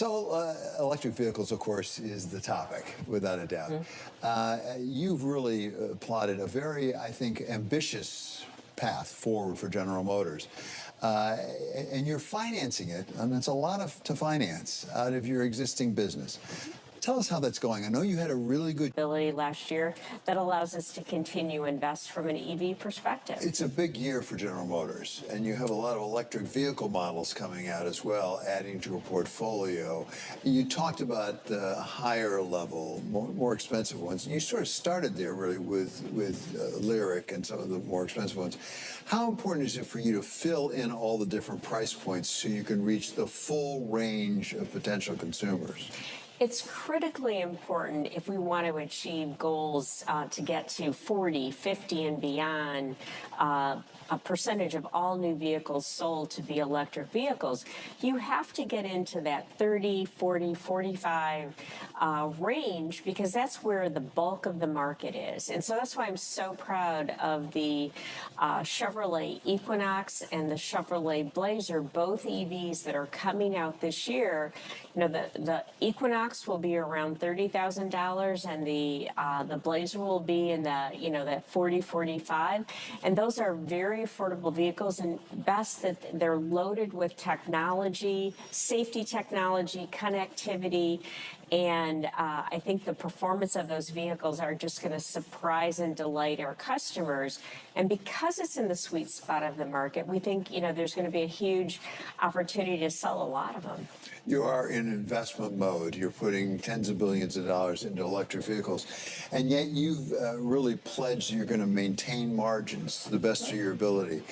So electric vehicles, of course, is the topic, without a doubt. You've really plotted a very, I think, ambitious path forward for General Motors. And you're financing it, and it's a lot to finance out of your existing business. Tell us how that's going. I know you had a really good ability last year that allows us to continue invest from an EV perspective. It's a big year for General Motors, and you have a lot of electric vehicle models coming out as well, adding to a portfolio. You talked about the higher level, more expensive ones. You sort of started there really with Lyric and some of the more expensive ones. How important is it for you to fill in all the different price points so you can reach the full range of potential consumers? It's critically important if we want to achieve goals to get to 40, 50, and beyond a percentage of all new vehicles sold to be electric vehicles. You have to get into that 30, 40, 45 range because that's where the bulk of the market is. And so that's why I'm so proud of the Chevrolet Equinox and the Chevrolet Blazer, both EVs that are coming out this year. You know, the Equinox will be around $30,000 and the Blazer will be in the, that 40, 45. And those are very affordable vehicles, and best that they're loaded with technology, safety technology, connectivity. And I think the performance of those vehicles are just going to surprise and delight our customers. And because it's in the sweet spot of the market, we think, there's going to be a huge opportunity to sell a lot of them. You are in investment mode. You're putting tens of billions of dollars into electric vehicles. And yet you've really pledged you're going to maintain margins to the best of your ability.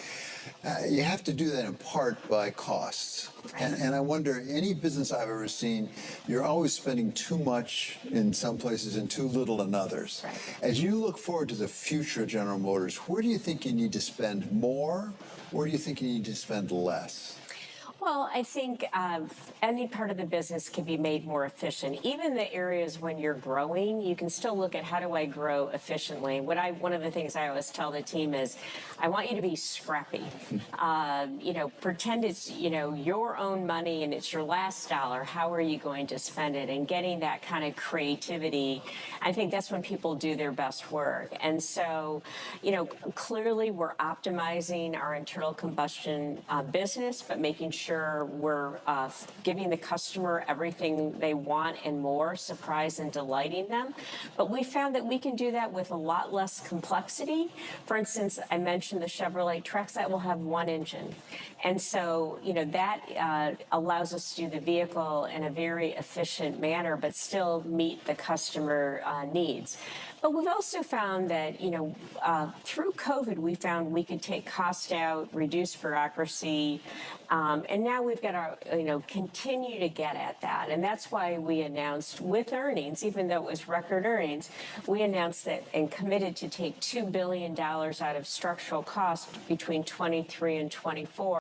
You have to do that in part by costs. And I wonder, any business I've ever seen, you're always spending too much in some places and too little in others. Right. As you look forward to the future of General Motors, where do you think you need to spend more? Where do you think you need to spend less? Well, I think any part of the business can be made more efficient. Even the areas when you're growing, you can still look at how do I grow efficiently. One of the things I always tell the team is, I want you to be scrappy. Pretend it's your own money and it's your last dollar. How are you going to spend it? And getting that kind of creativity, I think that's when people do their best work. And so, clearly we're optimizing our internal combustion business, but making sure we're giving the customer everything they want and more, surprise and delighting them. But we found that we can do that with a lot less complexity. For instance, I mentioned the Chevrolet trucks that will have one engine. And so, that allows us to do the vehicle in a very efficient manner, but still meet the customer needs. But we've also found that, through COVID, we found we could take cost out, reduce bureaucracy, and now we've got to, continue to get at that. And that's why we announced with earnings, even though it was record earnings, we announced that and committed to take $2 billion out of structural cost between 23 and 24.